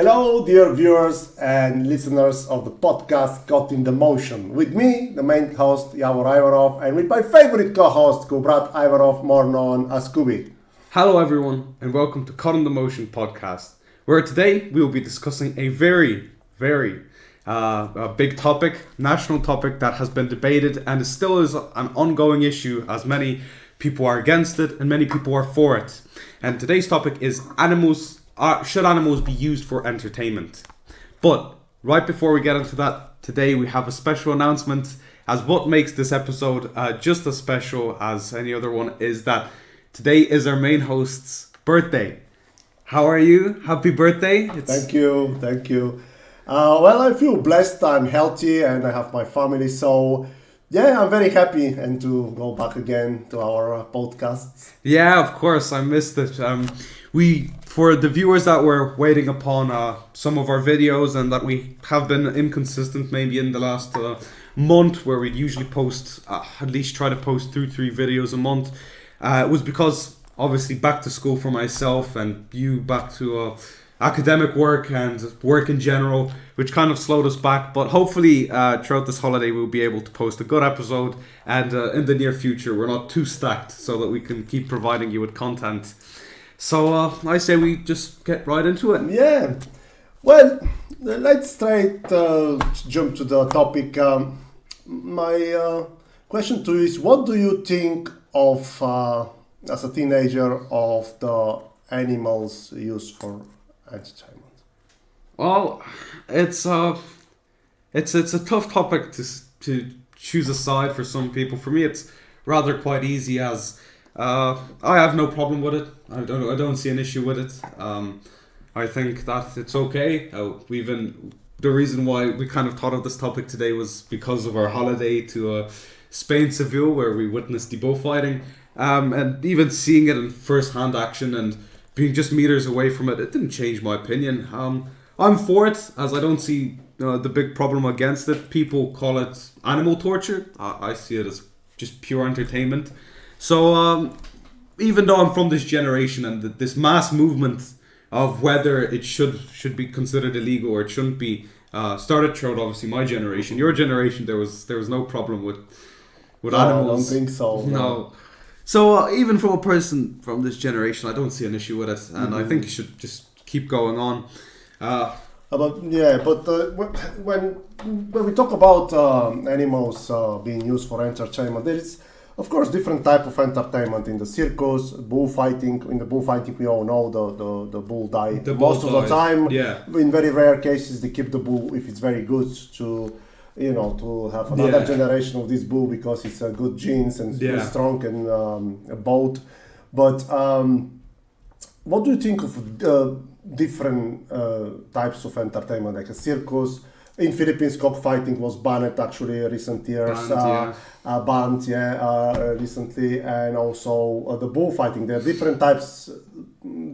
Hello, dear viewers and listeners of the podcast Caught in the Motion. With me, the main host, Yavor Ivarov, and with my favorite co-host, Kubrat Ivarov, more known as Kubi. Hello everyone, and welcome to Caught in the Motion podcast, where today we will be discussing a very big topic, national topic that has been debated and still is an ongoing issue, as many people are against it and many people are for it. And today's topic is should animals be used for entertainment? But right before we get into that, today we have a special announcement, as what makes this episode just as special as any other one is that today is our main host's birthday. How are you? Happy birthday. Thank you. Well, I feel blessed, I'm healthy, and I have my family, so yeah, I'm very happy and to go back again to our podcasts. Yeah, of course, I missed it. For the viewers that were waiting upon some of our videos and that we have been inconsistent maybe in the last month, where we'd usually post, at least try to post 2-3 videos a month, it was because obviously back to school for myself and you back to academic work and work in general, which kind of slowed us back. But hopefully throughout this holiday we'll be able to post a good episode, and in the near future we're not too stacked, so that we can keep providing you with content. So I say we just get right into it. Yeah. Well, let's straight jump to the topic. My question to you is, what do you think of, as a teenager, of the animals used for entertainment? Well, it's a tough topic to choose a side for some people. For me, it's rather quite easy, as I have no problem with it. I don't see an issue with it. I think that it's okay. The reason why we kind of thought of this topic today was because of our holiday to Spain, Seville, where we witnessed the bullfighting, and even seeing it in first-hand action and being just meters away from it, it didn't change my opinion. I'm for it, as I don't see the big problem against it. People call it animal torture. I see it as just pure entertainment. So even though I'm from this generation and this mass movement of whether it should be considered illegal or it shouldn't be, started throughout obviously my generation. Your generation, there was no problem with animals. I don't think so. No. So even from a person from this generation, I don't see an issue with it, and I think you should just keep going on. When we talk about animals being used for entertainment, there is, of course, different type of entertainment in the circus, bullfighting. In the bullfighting, we all know the bull die most of the time. Yeah. In very rare cases, they keep the bull if it's very good to have another generation of this bull because it's a good genes and strong and bold. But what do you think of different types of entertainment, like a circus? In Philippines, cockfighting was banned actually recent years. Banned recently, and also the bullfighting. There are different types,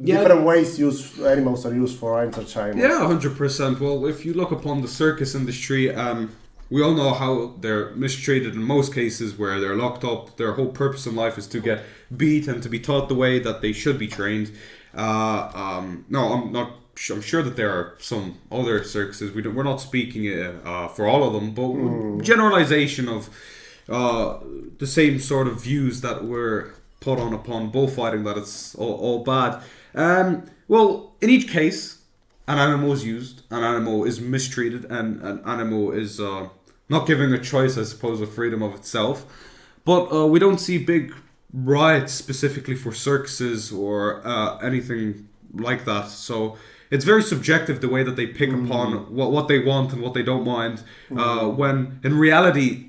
different ways animals are used for entertainment. Yeah, 100%. Well, if you look upon the circus industry, we all know how they're mistreated in most cases, where they're locked up. Their whole purpose in life is to get beat and to be taught the way that they should be trained. I'm sure that there are some other circuses. We're not speaking for all of them, but generalization of the same sort of views that were put on upon bullfighting, that it's all bad. Well, in each case, an animal is used, an animal is mistreated, and an animal is not given a choice, I suppose, of freedom of itself. But we don't see big riots specifically for circuses or anything like that. So it's very subjective, the way that they pick upon what they want and what they don't mind, when in reality,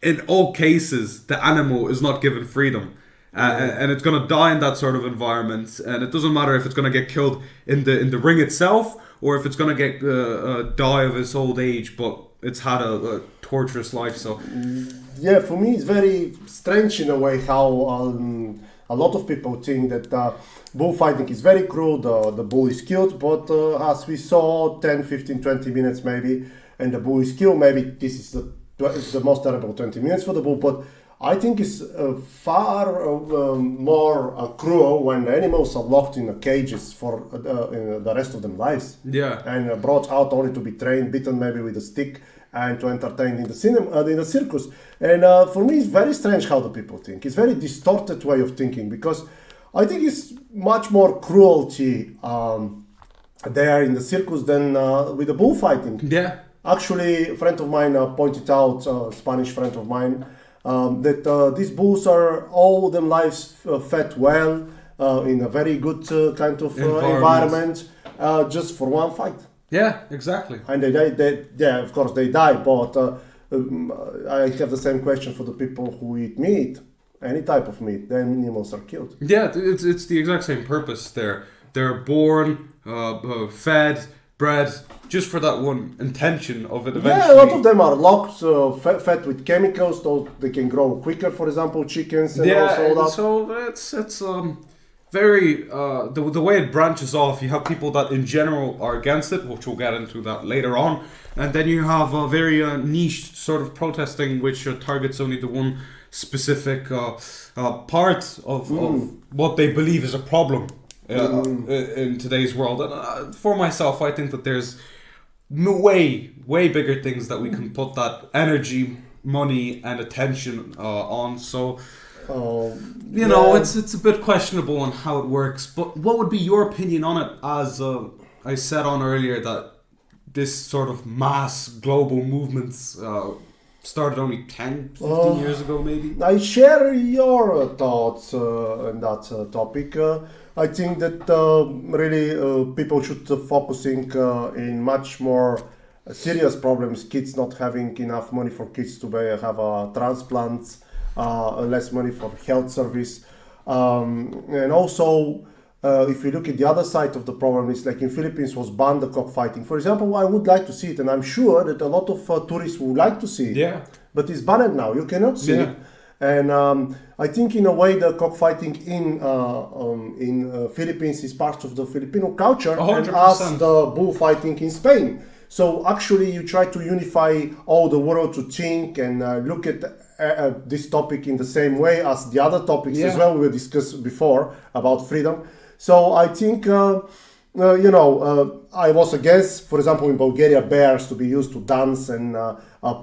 in all cases, the animal is not given freedom. And it's going to die in that sort of environment, and it doesn't matter if it's going to get killed in the ring itself or if it's going to get die of its old age, but it's had a torturous life. So yeah, for me it's very strange in a way how a lot of people think that bullfighting is very cruel, the bull is killed, but as we saw 10, 15, 20 minutes maybe, and the bull is killed, maybe this is the most terrible 20 minutes for the bull, but I think it's far more cruel when the animals are locked in cages for the rest of their lives. Yeah. And brought out only to be trained, beaten maybe with a stick, and to entertain in the cinema, in the circus. And for me, it's very strange how the people think. It's very distorted way of thinking, because I think it's much more cruelty there in the circus than with the bullfighting. Yeah. Actually, a friend of mine pointed out, a Spanish friend of mine, that these bulls are all them lives fed well in a very good kind of environment, just for one fight. Yeah, exactly. And yeah, of course they die, but I have the same question for the people who eat meat, any type of meat. The animals are killed. Yeah, it's the exact same purpose. They're born, fed, bred, just for that one intention of it eventually. Yeah, a lot of them are locked, fed with chemicals, so they can grow quicker. For example, chickens and also that. So it's very the way it branches off. You have people that in general are against it, which we'll get into that later on, and then you have a very niche sort of protesting, which targets only the one specific part of what they believe is a problem in today's world. And for myself, I think that there's way bigger things that we can put that energy, money, and attention on. So. You know, it's a bit questionable on how it works, but what would be your opinion on it? As I said on earlier, that this sort of mass global movements started only 10, 15 years ago, maybe? I share your thoughts on that topic. I think that really people should focusing in much more serious problems. Kids not having enough money for kids to have transplants. Less money for health service, and also if you look at the other side of the problem, it's like in Philippines was banned the cockfighting. For example, I would like to see it, and I'm sure that a lot of tourists would like to see it. Yeah. But it's banned now. You cannot see it. And I think in a way the cockfighting in Philippines is part of the Filipino culture, 100%. and as the bullfighting in Spain. So actually, you try to unify all the world to think and look at this topic in the same way as the other topics as well we discussed before about freedom. So I think, I was against, for example, in Bulgaria, bears to be used to dance and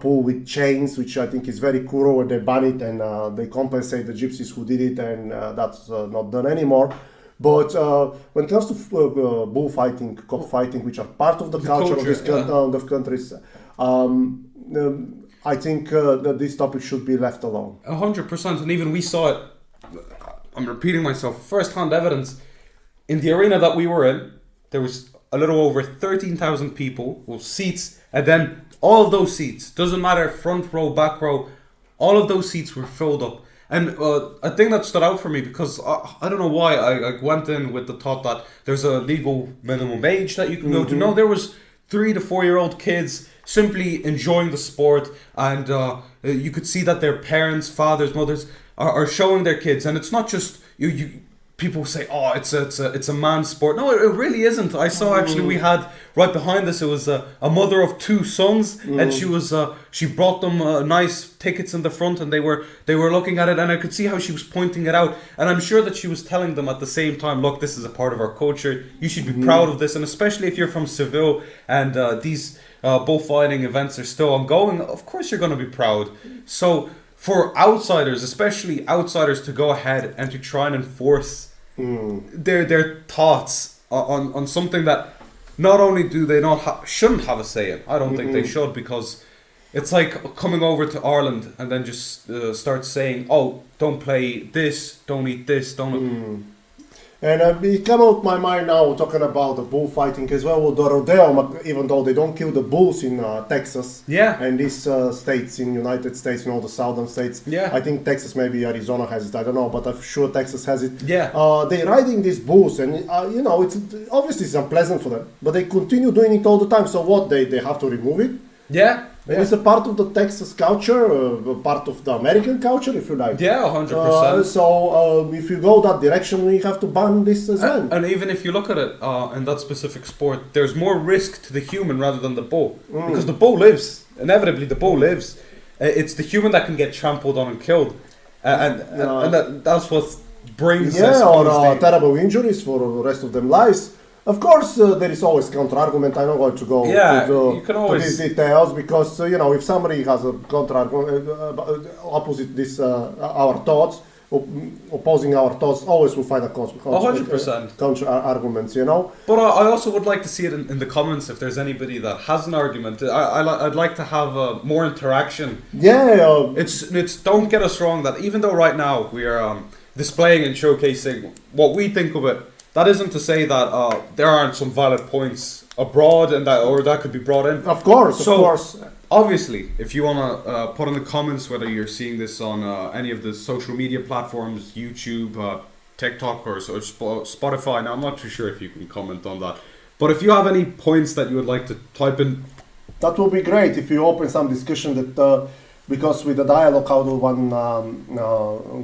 pull with chains, which I think is very cruel, and they ban it and they compensate the gypsies who did it, and that's not done anymore. But when it comes to bullfighting, cockfighting, which are part of the culture of this of countries, I think that this topic should be left alone. 100%, and even we saw it. I'm repeating myself. First-hand evidence in the arena that we were in. There was a little over 13,000 people with seats, and then all of those seats, doesn't matter front row, back row, all of those seats were filled up. And a thing that stood out for me, because I don't know why I went in with the thought that there's a legal minimum age that you can go to. No, there was 3 to 4 year old kids simply enjoying the sport, and you could see that their parents, fathers, mothers are showing their kids, and it's not just you. People say, "Oh, it's a man's sport." No, it really isn't. I saw actually we had right behind us. It was a mother of 2 sons, and she brought them nice tickets in the front, and they were looking at it, and I could see how she was pointing it out, and I'm sure that she was telling them at the same time, "Look, this is a part of our culture. You should be proud of this," and especially if you're from Seville and these bullfighting events are still ongoing, of course you're going to be proud. So for outsiders, especially outsiders, to go ahead and to try and enforce their thoughts on something that not only do they shouldn't have a say in. I don't think they should, because it's like coming over to Ireland and then just start saying, "Oh, don't play this, don't eat this, don't." And it came out my mind now talking about the bullfighting as well with the rodeo, even though they don't kill the bulls in Texas and these states in United States, the southern states. I think Texas, maybe Arizona has it, I don't know, but I'm sure Texas has it. They're riding these bulls, and it's obviously it's unpleasant for them, but they continue doing it all the time. So what, they have to remove it? It's a part of the Texas culture, part of the American culture, if you like. 100%. So if you go that direction, we have to ban this as well. And even if you look at it in that specific sport, there's more risk to the human rather than the bull. Because the bull lives. Inevitably, the bull lives. It's the human that can get trampled on and killed, that's what brings or terrible injuries for the rest of their lives. Of course, there is always counter-argument. I'm not going to go to these details because, if somebody has a counter-argument, opposite this, our thoughts, opposing our thoughts, always will find a 100% counter-arguments, But I also would like to see it in the comments if there's anybody that has an argument. I'd like to have more interaction. Yeah. It's don't get us wrong that even though right now we are displaying and showcasing what we think of it, that isn't to say that there aren't some valid points abroad and that could be brought in. Of course. Obviously, if you want to put in the comments whether you're seeing this on any of the social media platforms, YouTube, TikTok, or Spotify. Now, I'm not too sure if you can comment on that. But if you have any points that you would like to type in, that will be great if you open some discussion that. Because with the dialogue, how the one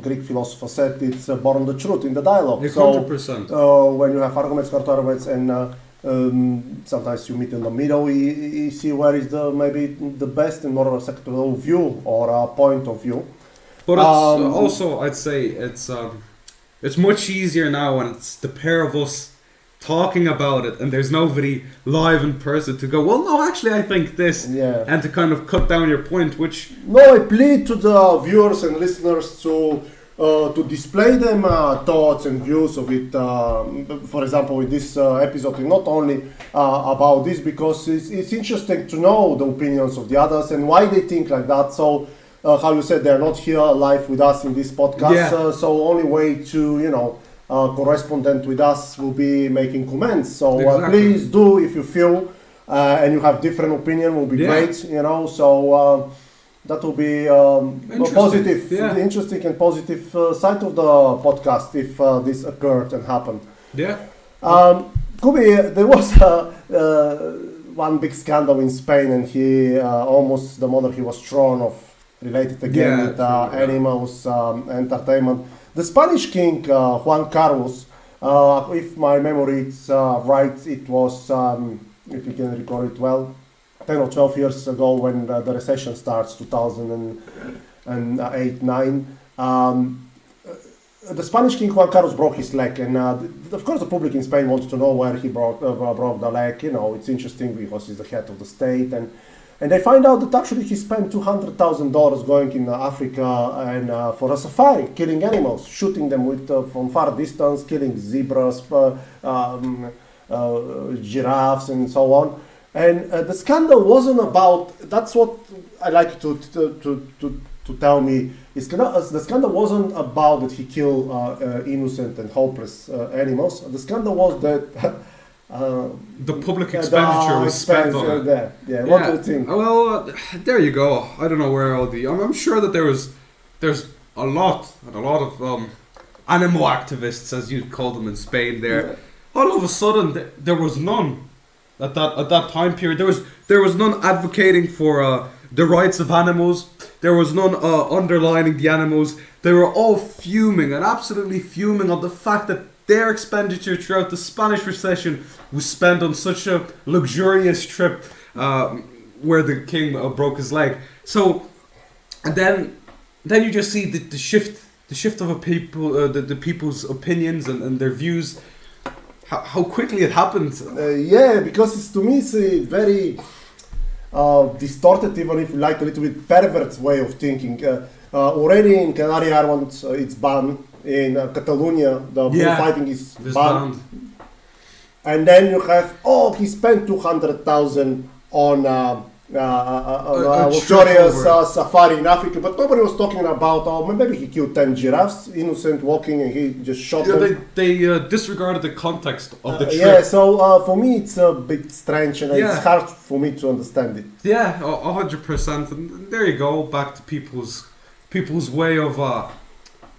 Greek philosopher said, it's born the truth in the dialogue. 100%. So when you have arguments, counter-arguments, and sometimes you meet in the middle, you see where is maybe the best and more acceptable view or point of view. But it's also, I'd say, it's much easier now when it's the pair of us talking about it and there's nobody live in person to go, well, no, actually I think this, and to kind of cut down your point, which... No, I plead to the viewers and listeners to display them thoughts and views of it. For example, in this episode, not only about this, because it's interesting to know the opinions of the others and why they think like that. So, how you said, they're not here live with us in this podcast, so only way to, correspondent with us will be making comments. So please do, if you feel and you have different opinion, will be great. So that will be interesting and positive side of the podcast if this occurred and happened. Kubi, there was one big scandal in Spain, and he almost the mother he was thrown off, related again with animals entertainment. The Spanish king, Juan Carlos, if my memory is right, it was, if you can recall it well, 10 or 12 years ago when the recession starts, 2008-9. The Spanish king Juan Carlos broke his leg, and of course the public in Spain wants to know where he broke the leg. It's interesting because he's the head of the state, and they find out that actually he spent $200,000 going in Africa and for a safari, killing animals, shooting them with from far distance, killing zebras, giraffes, and so on. And the scandal wasn't about. That's what I like to tell me. The scandal wasn't about that he killed innocent and helpless animals. The scandal was that. The public expenditure was spent on it. What do you think? Well, there you go. I don't know where all I'm sure that there's a lot of animal activists, as you'd call them in Spain. There, all of a sudden, there was none at that time period. There was none advocating for the rights of animals. There was none underlining the animals. They were all fuming and absolutely fuming on the fact that their expenditure throughout the Spanish recession was spent on such a luxurious trip where the king broke his leg. So, and then you just see the shift of the people's opinions and their views. How quickly it happened. Because to me it's a very distorted, even if you like, a little bit perverse way of thinking. Already in Canary Islands, it's banned. In Catalonia, the bullfighting is banned. And then you have, he spent 200,000 on luxurious safari in Africa, but nobody was talking about, maybe he killed 10 giraffes, innocent, walking, and he just shot them. They disregarded the context of the trip. So for me it's a bit strange, and it's hard for me to understand it. 100%. And there you go, back to people's way of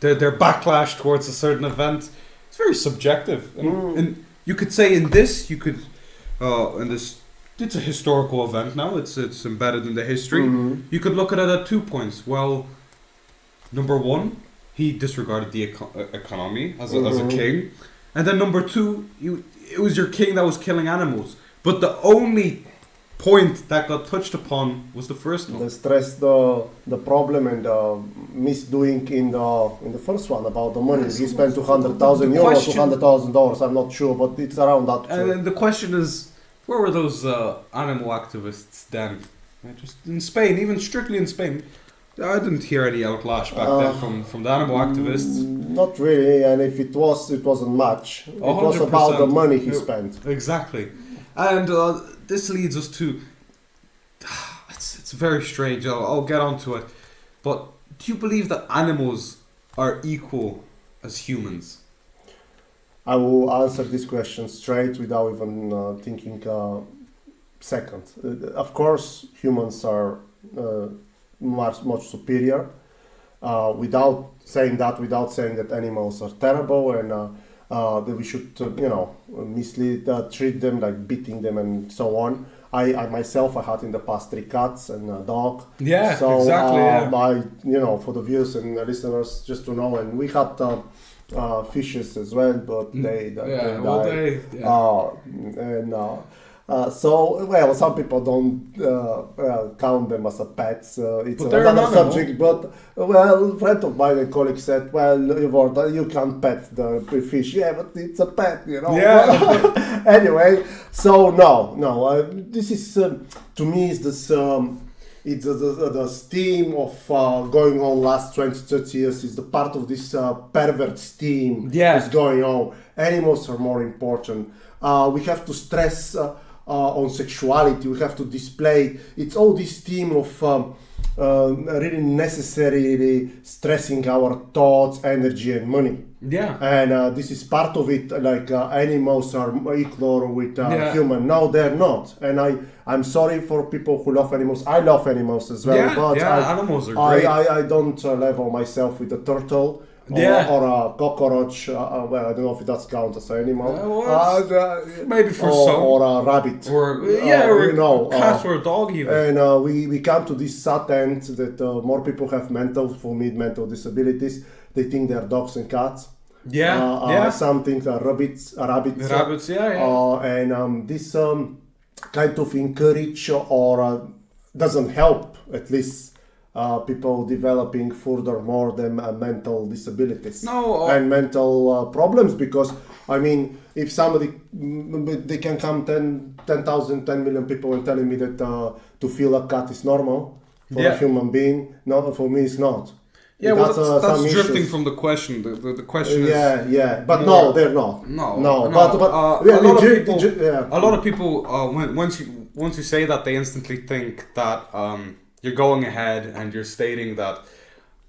their backlash towards a certain event. It's very subjective, and you could say in this, it's a historical event now. It's embedded in the history. You could look at it at 2 points. Well, number one, he disregarded the economy as a king, and then number two, it was your king that was killing animals. But the only point that got touched upon was the first one. The stress, the problem, and misdoing in the first one about the money. He spent 200,000 euros, $200,000. I'm not sure, but it's around that. And the question is, where were those animal activists then? Just in Spain, even strictly in Spain. I didn't hear any outlash back then from the animal activists. Not really, and if it was, it wasn't much. It 100%. Was about the money he spent. Exactly. And this leads us to... It's very strange, I'll get onto it. But do you believe that animals are equal as humans? I will answer this question straight without even thinking second. Of course, humans are much superior. Without saying that animals are terrible and that we should, mislead, treat them like beating them and so on. I myself, I had in the past 3 cats and a dog. Yeah, so, exactly. For the viewers and the listeners, just to know, and we had fishes as well, but they died. Some people don't count them as a pets. It's another subject. But a friend of mine, a colleague said, you can't pet the fish. Yeah, but it's a pet, Yeah. Anyway, so no. This is to me is this. It's the theme of going on last 20-30 years is the part of this pervert theme is going on. Animals are more important. We have to stress on sexuality. We have to display. It's all this theme of really necessarily stressing our thoughts, energy, and money. Yeah. And this is part of it. Like animals are equal with human. No, they're not. And I'm sorry for people who love animals. I love animals as well. But animals are great. I don't level myself with a turtle. Or a cockroach. I don't know if that counts as an animal. Maybe for some. Or a rabbit. Or a cat or a dog even. And we come to this sad end that more people have mental disabilities. They think they're dogs and cats. Some things are rabbits. Rabbits, and this kind of encourage or doesn't help, at least, people developing furthermore them mental disabilities and mental problems, because I mean, if somebody they can come 10 million people and telling me that to feel a cat is normal for a human being, no, for me it's not. Yeah, that's drifting from the question. The question is but no, they're not. No. But a lot of people once you say that, they instantly think that you're going ahead and you're stating that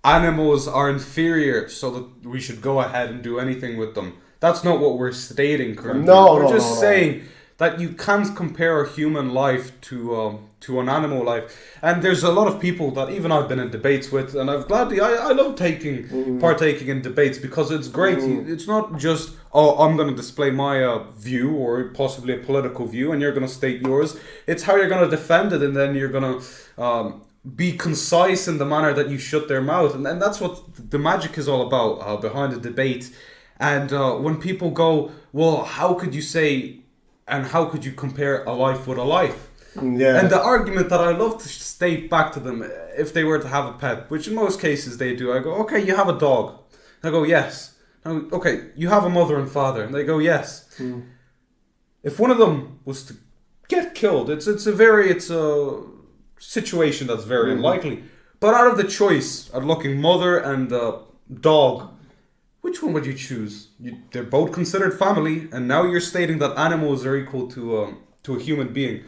animals are inferior, so that we should go ahead and do anything with them. That's not what we're stating currently. We're just saying that you can't compare a human life to an animal life. And there's a lot of people that even I've been in debates with, and I've gladly I love partaking in debates, because it's great. It's not just I'm going to display my view or possibly a political view, and you're going to state yours. It's how you're going to defend it, and then you're going to be concise in the manner that you shut their mouth, and that's what the magic is all about behind the debate. And when people go, well, how could you say, and how could you compare a life with a life? Yeah. And the argument that I love to state back to them, if they were to have a pet, which in most cases they do, I go, okay, you have a dog. I go, yes. Okay, you have a mother and father. And they go, yes. If one of them was to get killed, it's a situation that's very unlikely. But out of the choice of looking mother and dog, which one would you choose? They're both considered family, and now you're stating that animals are equal to a human being.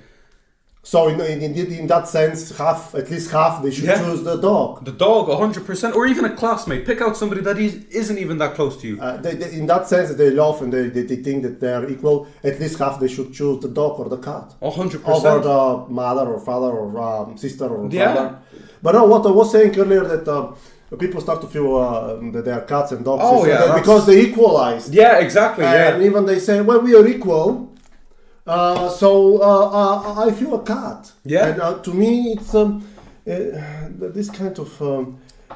So in that sense, at least half, they should choose the dog. The dog, 100%, or even a classmate. Pick out somebody that isn't even that close to you. They, in that sense, they love and they think that they are equal. At least half, they should choose the dog or the cat. 100%. Over the mother or father or sister or brother. But no, what I was saying earlier, that people start to feel that they are cats and dogs. Because they equalized. Yeah, exactly. And even they say, well, we are equal. So I feel a cat. Yeah. And to me, it's this kind of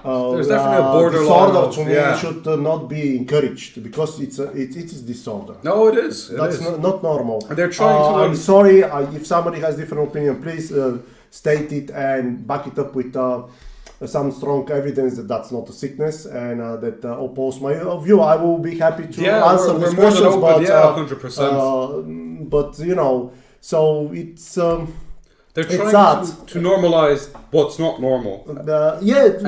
There's definitely a borderline disorder of- to me yeah. should not be encouraged because it is disorder. No, it is. That's not normal. They're trying to. I'm sorry if somebody has different opinion. Please state it and back it up with some strong evidence that that's not a sickness and that oppose my view. I will be happy to answer we're these more than questions. open. But Yeah, 100%. but you know, so it's. They're it's trying to normalize what's not normal. And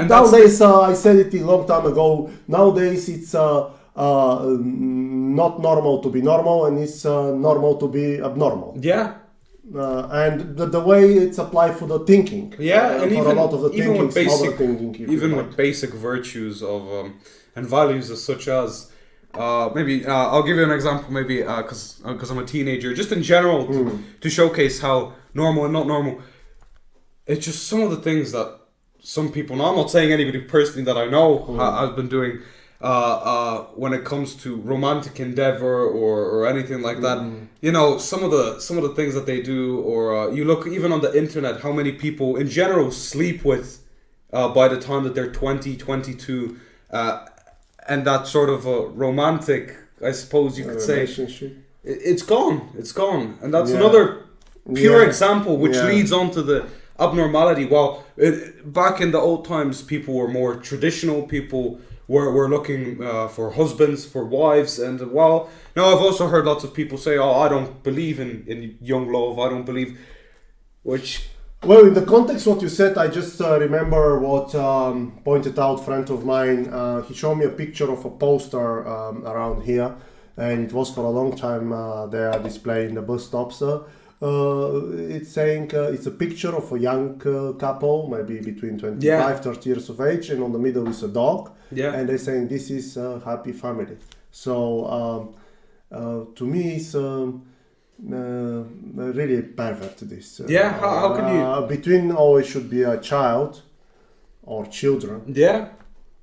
nowadays, I said it a long time ago. Nowadays, it's not normal to be normal, and it's normal to be abnormal. Yeah. And the way it's applied for the thinking. Yeah, and for even, a lot of the even with basic, thinking, if even you with like. basic virtues of and values as such as maybe I'll give you an example. Maybe because I'm a teenager, just in general to showcase how normal and not normal. It's just some of the things that some people. Now, I'm not saying anybody personally that I know has been doing. When it comes to romantic endeavor or anything like that, you know, some of the things that they do, or you look even on the internet, how many people in general sleep with by the time that they're 20, 22, and that sort of a romantic, I suppose you could say, it's gone, and that's another pure example which leads on to the abnormality. Well, back in the old times, people were more traditional. People were looking for husbands, for wives, and well, now I've also heard lots of people say, "Oh, I don't believe in young love. I don't believe," which. Well, in the context what you said, I just remember what pointed out friend of mine. He showed me a picture of a poster around here, and it was for a long time there displaying the bus stops. It's saying it's a picture of a young couple, maybe between 25, 30 years of age, and on the middle is a dog. And they're saying this is a happy family. So to me, it's really pervert. This. How can you? Between always should be a child or children. Yeah.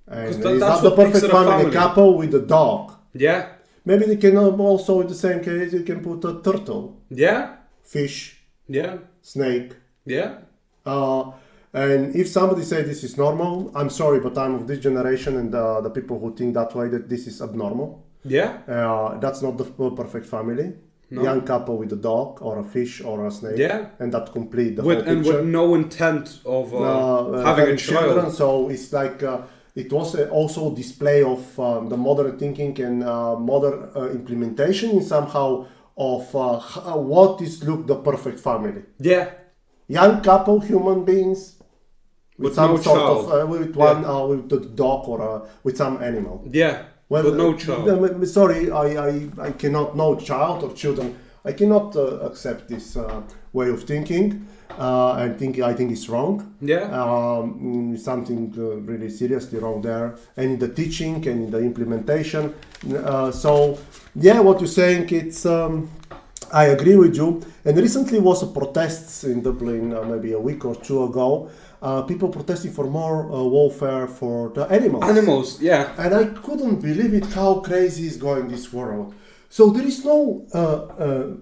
And it's not the perfect family couple with a dog. Yeah. Maybe they can also, in the same case, you can put a turtle. Yeah. Fish, snake, and if somebody say this is normal, I'm sorry, but I'm of this generation, and the people who think that way, that this is abnormal. That's not the perfect family. Young couple with a dog or a fish or a snake, and that complete the whole picture. And with no intent of having a children. So it's like it was also a display of the modern thinking and modern implementation in somehow of what is look the perfect family. Young couple, human beings with some sort of with the dog or with some animal. Well, but no child. Sorry, I cannot know child or children. I cannot accept this way of thinking. I think it's wrong. Something really seriously wrong there, and in the teaching and in the implementation. What you're saying, it's I agree with you. And recently was a protests in Dublin, maybe a week or two ago. People protesting for more welfare for the animals. And I couldn't believe it how crazy is going this world. So there is no,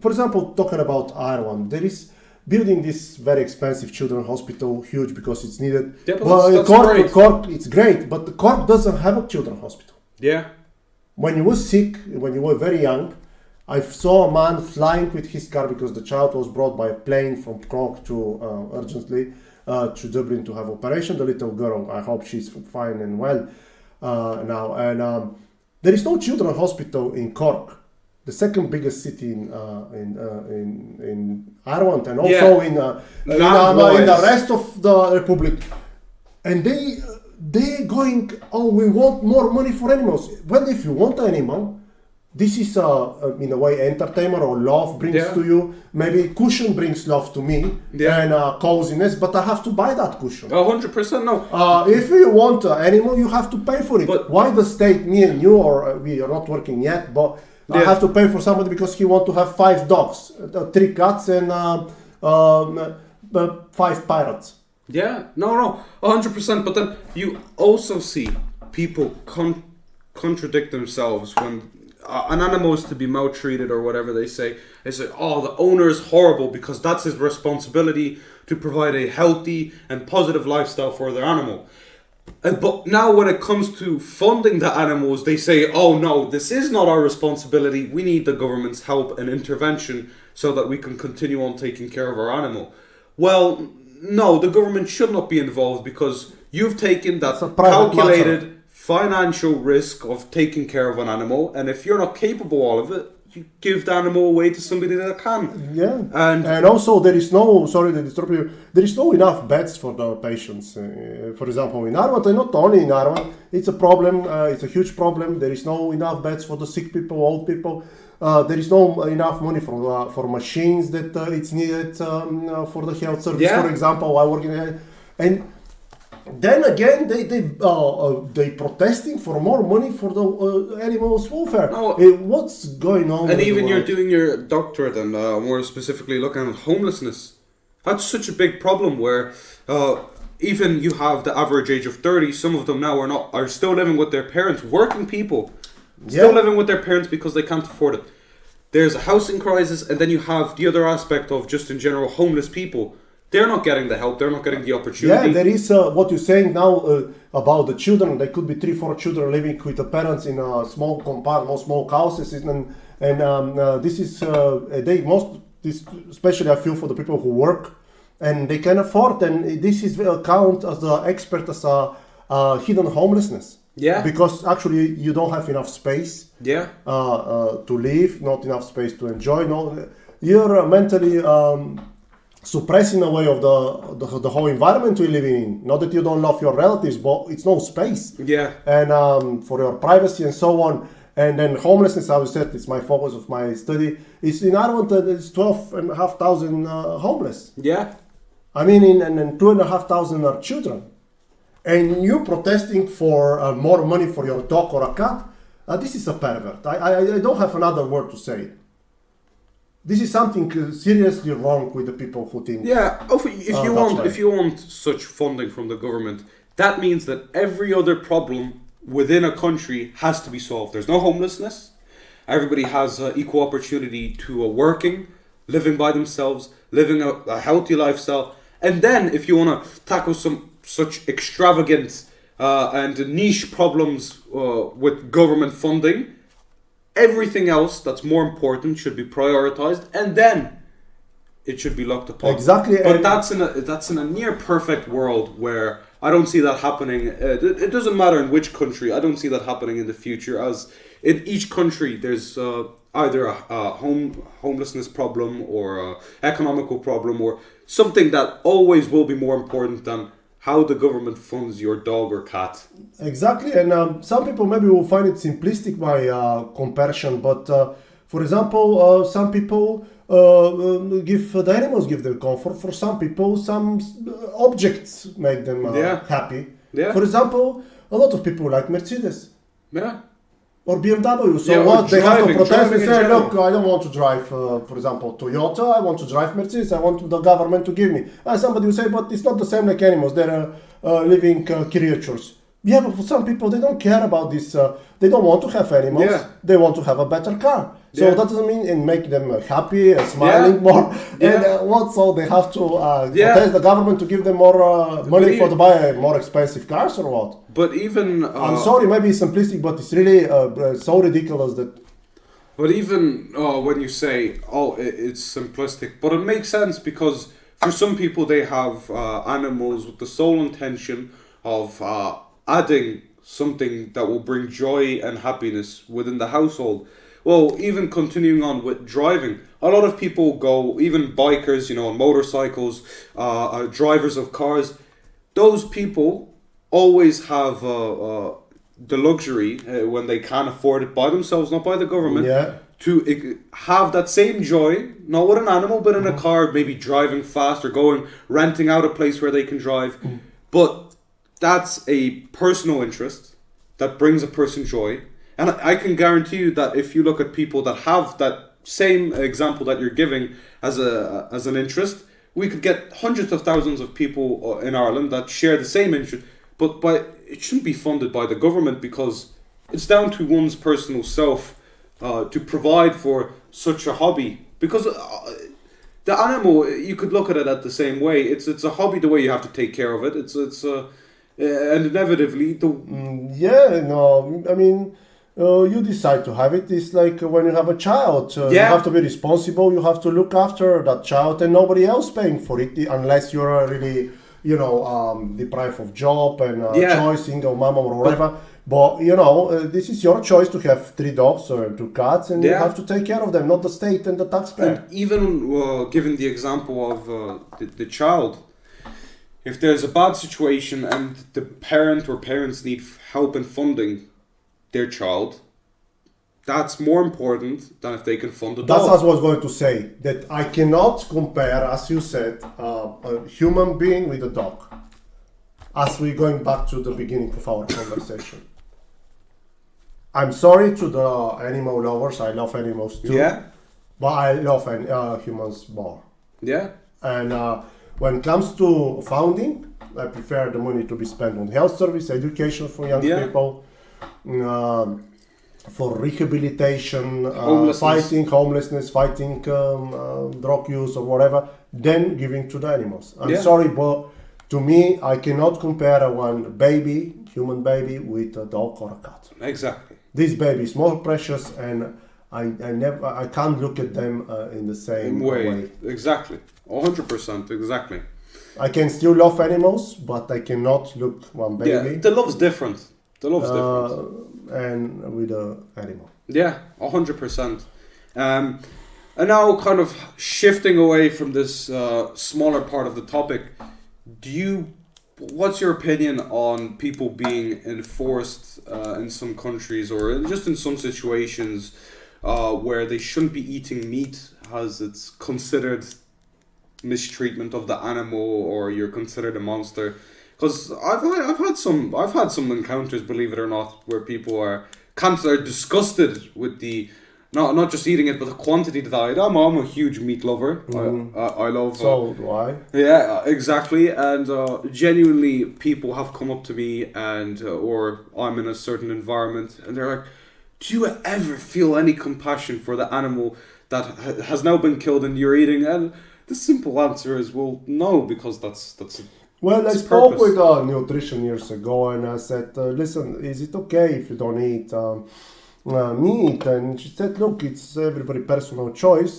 for example, talking about Ireland, there is building this very expensive children's hospital, huge because it's needed. Cork, it's great, but the Cork doesn't have a children's hospital. When you were sick, when you were very young, I saw a man flying with his car because the child was brought by a plane from Cork to urgently to Dublin to have operation. The little girl, I hope she's fine and well now. And there is no children's hospital in Cork, the second biggest city in Ireland, and also in the rest of the Republic. And they going, oh, we want more money for animals. Well, if you want an animal, this is in a way entertainment or love brings to you. Maybe cushion brings love to me and coziness, but I have to buy that cushion. 100% no. If you want an animal, you have to pay for it. But why the state, me and you, or we are not working yet, but I have to pay for somebody because he want to have 5 dogs, 3 cats, and 5 parrots. No, 100%. But then you also see people contradict themselves when an animal is to be maltreated or whatever they say. They say, oh, the owner is horrible because that's his responsibility to provide a healthy and positive lifestyle for their animal. But now when it comes to funding the animals, they say, oh no, this is not our responsibility. We need the government's help and intervention so that we can continue on taking care of our animal. Well, no, the government should not be involved because you've taken that calculated financial risk of taking care of an animal, and if you're not capable of it, you give the animal away to somebody that can. Yeah, and also there is no, sorry to disturb you, there is no enough beds for the patients. For example, in Arwan, and not only in Arwan, it's a problem, it's a huge problem. There is no enough beds for the sick people, old people. There is no enough money for machines that it's needed for the health service. For example, I work in and then again they protesting for more money for the animals welfare. What's going on? And even you're doing your doctorate and more specifically looking at homelessness. That's such a big problem where even you have the average age of 30. Some of them now are still living with their parents. Working people still living with their parents because they can't afford it. There's a housing crisis, and then you have the other aspect of just in general homeless people. They're not getting the help. They're not getting the opportunity. Yeah, there is what you're saying now about the children. There could be 3-4 children living with the parents in a small compound, small houses, and this is this especially I feel for the people who work and they can afford. And this is count as the expert as a hidden homelessness. Yeah. Because actually you don't have enough space. Yeah. To live, not enough space to enjoy. No, you're mentally. Suppressing a way of the whole environment we're living in. Not that you don't love your relatives, but it's no space. Yeah. And for your privacy and so on. And then homelessness, as I said, it's my focus of my study. It's in Ireland, it's 12,500 homeless. Yeah. I mean, and 2,500 are children. And you protesting for more money for your dog or a cat, this is a pervert. I don't have another word to say. This is something seriously wrong with the people who think. Yeah, if you want such funding from the government, that means that every other problem within a country has to be solved. There's no homelessness. Everybody has equal opportunity to working, living by themselves, living a healthy lifestyle. And then, if you want to tackle some such extravagant and niche problems with government funding, everything else that's more important should be prioritized, and then it should be looked upon. Exactly. But that's in a near perfect world where I don't see that happening. It doesn't matter in which country. I don't see that happening in the future. As in each country, there's either a homelessness problem or a economical problem or something that always will be more important than how the government funds your dog or cat. Exactly, and some people maybe will find it simplistic, my comparison, but for example, some people the animals give them comfort. For some people, some objects make them happy. Yeah. For example, a lot of people like Mercedes. Yeah. Or BMW. So what? They have to protest and say, look, I don't want to drive, for example, Toyota. I want to drive Mercedes. I want the government to give me. And somebody will say, but it's not the same like animals. They're living creatures. Yeah, but for some people, they don't care about this. They don't want to have animals. Yeah. They want to have a better car. So that doesn't mean and make them happy, smiling more. Yeah. And what? So they have to protest the government to give them more money to buy more expensive cars or what? But even I'm sorry, maybe it's simplistic, but it's really so ridiculous that. But even when you say, it's simplistic, but it makes sense because for some people they have animals with the sole intention of adding something that will bring joy and happiness within the household. Well, even continuing on with driving, a lot of people go, even bikers, on motorcycles, drivers of cars, those people always have the luxury, when they can afford it by themselves, not by the government, to have that same joy, not with an animal, but in a car, maybe driving fast or renting out a place where they can drive. But that's a personal interest that brings a person joy. And I can guarantee you that if you look at people that have that same example that you're giving as an interest, we could get hundreds of thousands of people in Ireland that share the same interest. But it shouldn't be funded by the government because it's down to one's personal self to provide for such a hobby. Because the animal, you could look at it at the same way. It's a hobby the way you have to take care of it. It's and inevitably Yeah, no, I mean, you decide to have it. It's like when you have a child. You Yeah. have to be responsible. You have to look after that child, and nobody else paying for it unless you're really, deprived of job and Yeah. choice, single mom or whatever. But this is your choice to have 3 dogs or 2 cats, and you Yeah. have to take care of them, not the state and the taxpayer. And even given the example of the child, if there's a bad situation and the parent or parents need help in funding their child, that's more important than if they can fund a That's dog. what I was going to say. That I cannot compare, as you said, a human being with a dog. As we're going back to the beginning of our conversation. I'm sorry to the animal lovers. I love animals too. Yeah, But I love humans more. yeah, And when it comes to funding, I prefer the money to be spent on health service, education for young Yeah. people, for rehabilitation, Homelessness. fighting homelessness, fighting drug use or whatever, then giving to the animals. I'm Yeah. sorry, but to me, I cannot compare one human baby, with a dog or a cat. exactly. This baby is more precious, and I can't look at them in the same way. Exactly. 100%, exactly. I can still love animals, but I cannot look one Yeah, baby the love's different. The love's different. and with an animal. Yeah, 100%. And now, kind of shifting away from this smaller part of the topic, what's your opinion on people being enforced in some countries or just in some situations where they shouldn't be eating meat as it's considered mistreatment of the animal or you're considered a monster? Because I've had some encounters, believe it or not, where people are disgusted with the not just eating it, but the quantity that I eat. I'm a huge meat lover. I love. So do I. Yeah, exactly. And genuinely, people have come up to me and or I'm in a certain environment, and they're like, "Do you ever feel any compassion for the animal that has now been killed and you're eating?" And the simple answer is, well, no, because that's. Well, I its spoke purpose. with a nutrition years ago, and I said, "Listen, is it okay if you don't eat meat?" And she said, "Look, it's everybody's personal choice."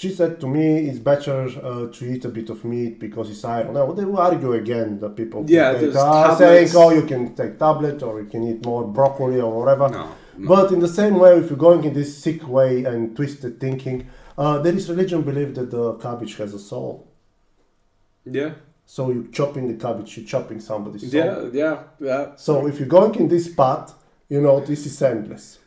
She said to me, "It's better to eat a bit of meat because it's iron." Now they will argue again. The people Yeah, take, there's saying, tablets. "Oh, you can take tablet or you can eat more broccoli or whatever." No. But in the same way, if you're going in this sick way and twisted thinking, there is religion believe that the cabbage has a soul. Yeah. So you're chopping the cabbage, you're chopping somebody's soul. Yeah. So if you're going in this path, this is endless.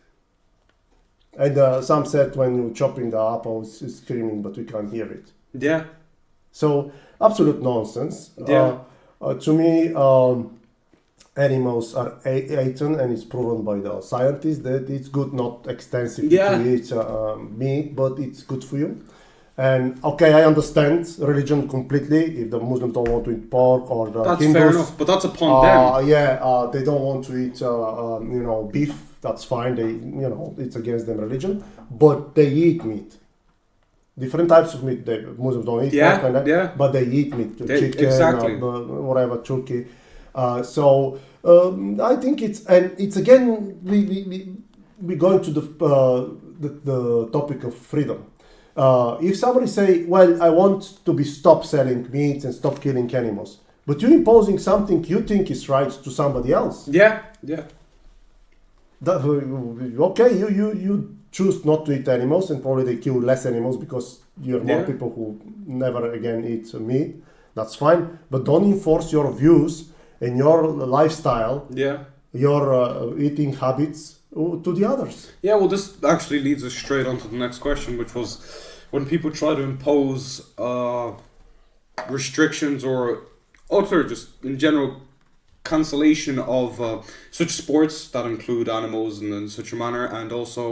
And some said when you're chopping the apple, it's screaming, but we can't hear it. Yeah. So absolute nonsense. Yeah. To me, animals are eaten, and it's proven by the scientists that it's good, not extensively Yeah. to eat meat, but it's good for you. And okay, I understand religion completely. If the Muslims don't want to eat pork or the That's Hindus, fair enough, but that's upon them. they don't want to eat, beef. That's fine. It's against their religion, but they eat meat. Different types of meat. The Muslims don't eat Yeah, pork, and that, yeah. but they eat meat, chicken, exactly. whatever, turkey. So I think it's again we going to the topic of freedom. If somebody say, "Well, I want to be stop selling meat and stop killing animals," but you're imposing something you think is right to somebody else. Yeah. Okay, you choose not to eat animals, and probably they kill less animals because you have more Yeah. people who never again eat meat. That's fine, but don't enforce your views and your lifestyle, Yeah. your eating habits to the others. Yeah, well, this actually leads us straight on to the next question, which was when people try to impose restrictions or utter, just in general, cancellation of such sports that include animals in such a manner, and also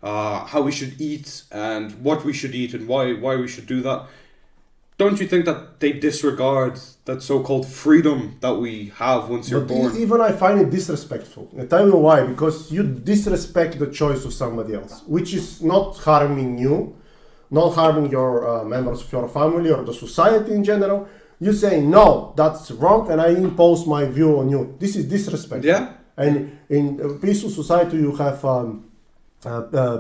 how we should eat and what we should eat and why we should do that. Don't you think that they disregard that so-called freedom that we have once you're born? Even I find it disrespectful. I tell you why. Because you disrespect the choice of somebody else, which is not harming you, not harming your members of your family or the society in general. You say no, that's wrong, and I impose my view on you. This is disrespect. Yeah. And in a peaceful society, you have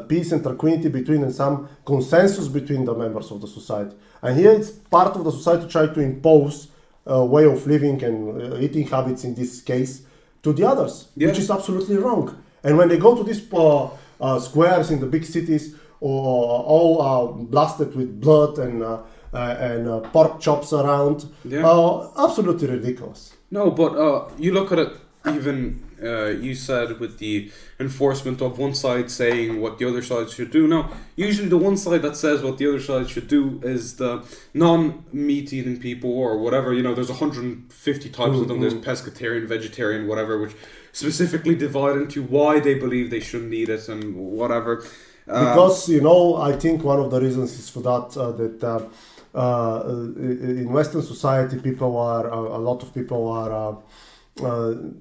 peace and tranquility between, and some consensus between the members of the society. And here it's part of the society to try to impose a way of living and eating habits in this case to the others, which is absolutely wrong. And when they go to these squares in the big cities, all blasted with blood and pork chops around, absolutely ridiculous. No, but you look at it, even you said with the enforcement of one side saying what the other side should do. Now, usually the one side that says what the other side should do is the non-meat eating people or whatever. You know, there's 150 types of them. There's pescatarian, vegetarian, whatever, which specifically divide into why they believe they shouldn't eat it and whatever. Because, I think one of the reasons is for that in Western society, a lot of people are,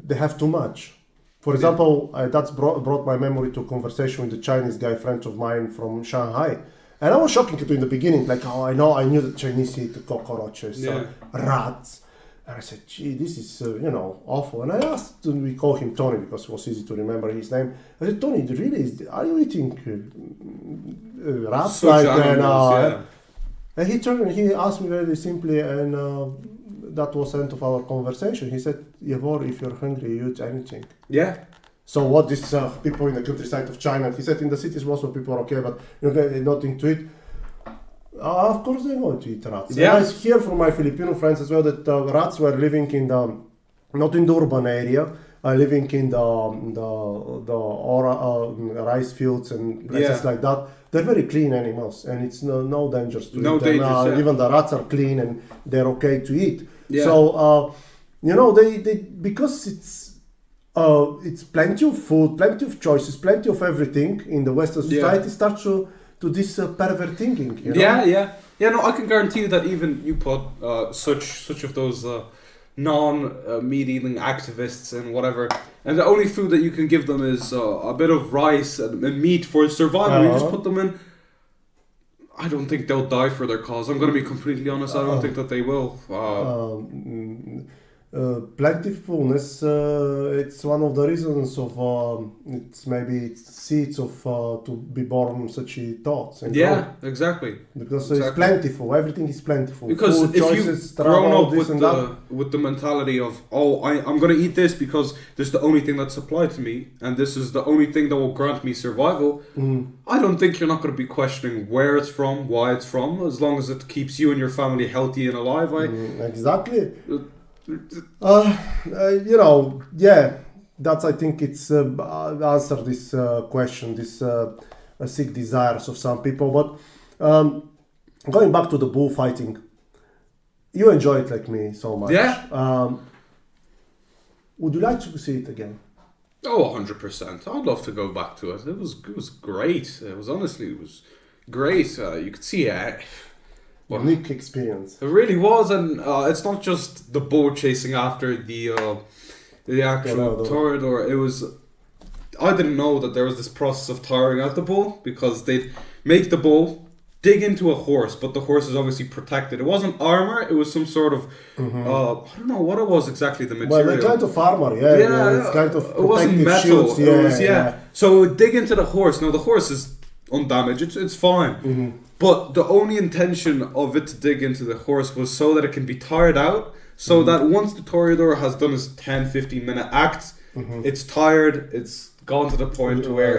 they have too much. For example, that's brought my memory to a conversation with a Chinese guy, friend of mine from Shanghai. And I was shocking to in the beginning, like, I knew that Chinese eat cockroaches, rats. And I said, gee, this is, awful. And I asked, we call him Tony because it was easy to remember his name. I said, Tony, are you eating rats? And he turned and he asked me very simply, and that was the end of our conversation. He said, Yevor, if you're hungry, you eat anything. Yeah. So what these people in the countryside of China, he said in the cities most of people are okay, but nothing to eat. Of course they're going to eat rats. Yeah. And I hear from my Filipino friends as well that rats were living in not in the urban area, living in the rice fields and places like that. They're very clean animals, and it's no dangers to eat them. Even the rats are clean and they're okay to eat. Yeah. So they because it's plenty of food, plenty of choices, plenty of everything in the Western society starts to this pervert thinking. Yeah. No, I can guarantee you that even you put such of those non-meat eating activists and whatever, and the only food that you can give them is a bit of rice and meat for survival. You just put them in. I don't think they'll die for their cause. I'm going to be completely honest. I don't think that they will. Plentifulness, it's one of the reasons of it's seeds of to be born such thoughts. And exactly. Because it's plentiful. Everything is plentiful. Because food, if choices, you've grown up with with the mentality of I'm going to eat this because this is the only thing that's supplied to me and this is the only thing that will grant me survival, I don't think you're not going to be questioning where it's from, why it's from, as long as it keeps you and your family healthy and alive. Exactly. That's I think it's answer this question, this sick desires of some people. But going back to the bullfighting, you enjoy it like me so much. Yeah. Would you like to see it again? Oh, 100%. I'd love to go back to it. It was great. It was great. You could see it. Unique experience. It really was, and it's not just the bull chasing after the actual toreador. It was. I didn't know that there was this process of tiring out the bull because they'd make the bull dig into a horse, but the horse is obviously protected. It wasn't armor; it was some sort of I don't know what it was exactly. The material. Well, kind of armor, it's kind of protective. It wasn't metal. Shields, it was, So it would dig into the horse. Now the horse is undamaged; it's fine. But the only intention of it to dig into the horse was so that it can be tired out, so that once the toreador has done his 10-15 minute act, it's tired, it's gone to the point where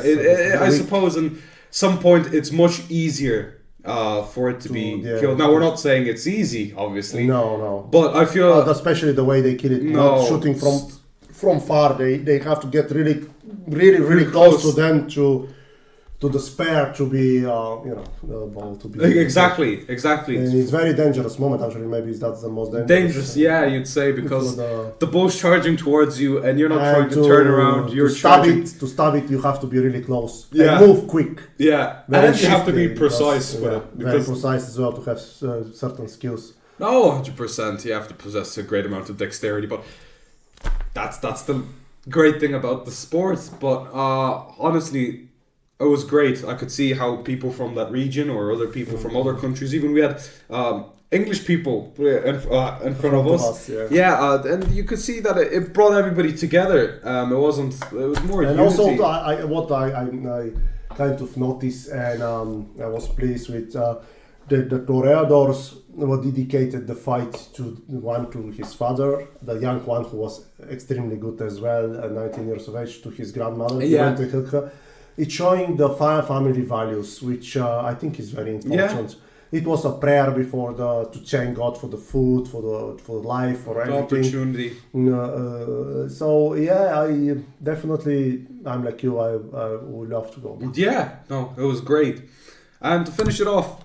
I suppose in some point it's much easier for it to be killed. Now we're not saying it's easy, obviously. No. But I feel especially the way they kill it, not shooting from far. They have to get really close to them to the spear to be, the ball to be... Exactly. And it's very dangerous moment, actually. Maybe that's the most dangerous. You'd say, because the ball's charging towards you and you're not trying to turn around. To stab it, you have to be really close. And move quick. Yeah, and you have to be precise with it. Very precise as well to have certain skills. No, 100%. You have to possess a great amount of dexterity, but that's the great thing about the sport. But honestly... it was great. I could see how people from that region or other people from other countries, even we had English people in front of us. And you could see that it brought everybody together. It was more and unity. also I kind of noticed, and I was pleased with the toreadors were dedicated the fight to his father, the young one who was extremely good as well, 19 years of age, to his grandmother. It's showing the family values, which I think is very important. It was a prayer before to thank God for the food, for the life, for everything. The opportunity. So yeah, I definitely, I'm like you. I would love to go back. Yeah, no, it was great. And to finish it off,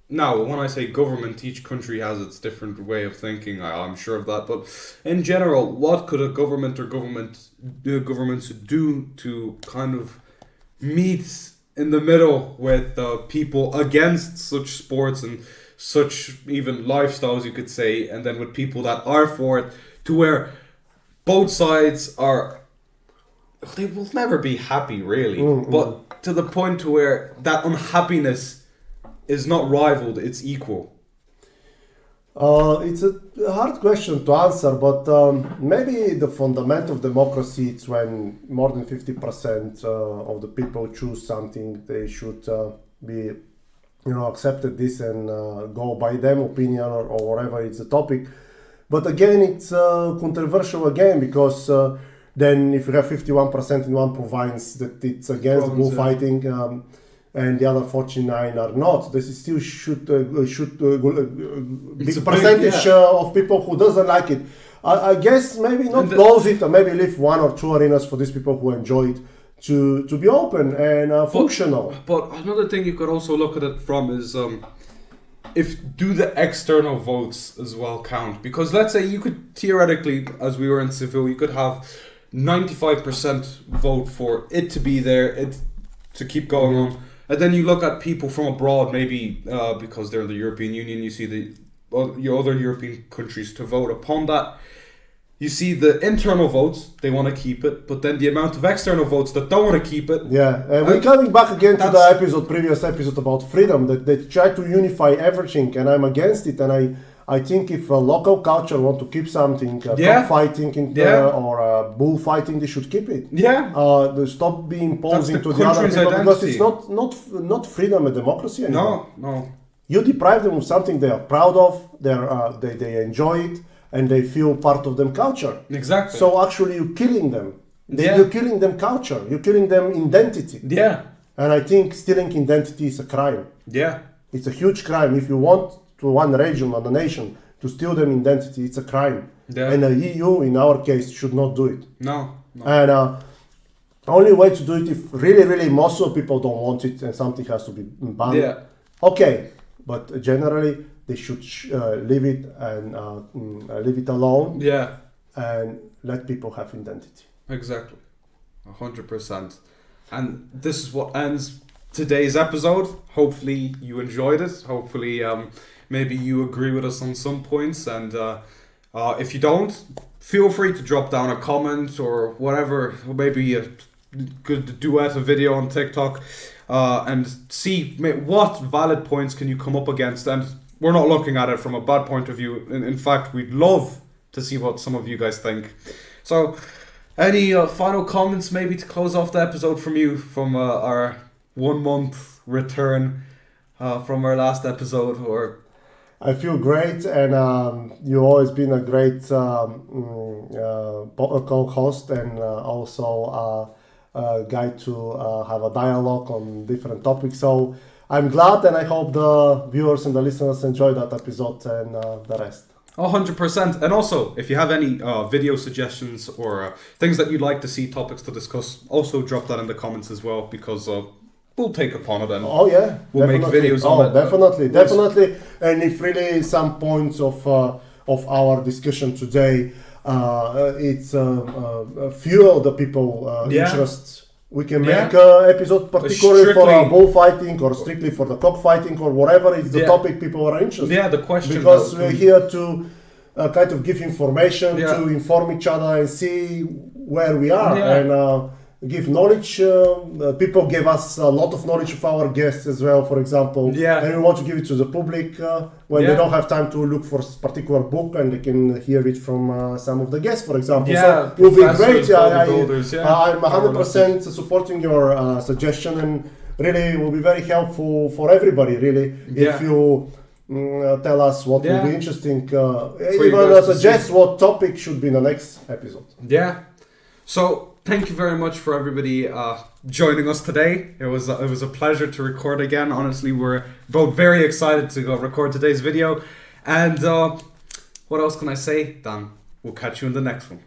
now, when I say government, each country has its different way of thinking. I'm sure of that. But in general, what could a government or governments do to kind of meet in the middle with people against such sports and such even lifestyles, you could say, and then with people that are for it, to where both sides they will never be happy, really. But to the point to where that unhappiness is not rivaled, it's equal. It's a hard question to answer, but maybe the fundament of democracy is when more than 50% of the people choose something, they should be, accepted this and go by them opinion or whatever it's the topic. But again, it's controversial again because then if you have 51% in one province that it's against bullfighting. And the other 49 are not. This still should big percentage of people who doesn't like it. I guess maybe not close it, or maybe leave one or two arenas for these people who enjoy it to be open and functional. But another thing you could also look at it from is do the external votes as well count? Because let's say you could theoretically, as we were in Seville, you could have 95% vote for it to be there, to keep going on. And then you look at people from abroad, maybe because they're in the European Union, you see the other European countries to vote upon that. You see the internal votes, they want to keep it, but then the amount of external votes that don't want to keep it. Yeah, and we're coming back again to the previous episode about freedom, that they try to unify everything, and I'm against it, and I think if a local culture want to keep something, cockfighting or bullfighting, they should keep it. They stop being imposing to the other people, because it's not freedom and democracy anymore. No. You deprive them of something they are proud of, they enjoy it, and they feel part of them culture. Exactly. So actually you're killing them. You're killing them culture. You're killing them identity. Yeah. And I think stealing identity is a crime. Yeah. It's a huge crime. If you want to one region or the nation to steal them identity, it's a crime. Yeah. And the EU, in our case, should not do it. No. And only way to do it if really most of people don't want it and something has to be banned. Yeah. Okay, but generally they should leave it and leave it alone. Yeah. And let people have identity. Exactly. 100%. And this is what ends today's episode. Hopefully you enjoyed it. Hopefully maybe you agree with us on some points, and if you don't, feel free to drop down a comment or whatever, maybe a good duet a video on TikTok, and see what valid points can you come up against. And we're not looking at it from a bad point of view. In fact, we'd love to see what some of you guys think. So any final comments maybe to close off the episode from you, from our 1 month return from our last episode? Or I feel great, and you've always been a great co-host, and also a guy to have a dialogue on different topics. So I'm glad, and I hope the viewers and the listeners enjoy that episode and the rest. 100%. And also, if you have any video suggestions or things that you'd like to see, topics to discuss, also drop that in the comments as well, because we'll take upon it, and we'll make videos on it. Definitely. And if really some points of our discussion today, it's fuel the people interests, we can make an episode particularly for bullfighting or strictly for the cockfighting or whatever is the topic people are interested. Yeah, the question. Because we're here to kind of give information, to inform each other and see where we are. And give knowledge. People gave us a lot of knowledge of our guests as well, for example. Yeah. And we want to give it to the public when they don't have time to look for a particular book, and they can hear it from some of the guests, for example. Yeah, so it will be great. bodybuilders, I'm 100% supporting your suggestion, and really it will be very helpful for everybody, really, if you tell us what will be interesting. Even suggest what topic should be in the next episode. Yeah. So thank you very much for everybody joining us today. It was a pleasure to record again. Honestly, we're both very excited to go record today's video. And what else can I say, Dan? We'll catch you in the next one.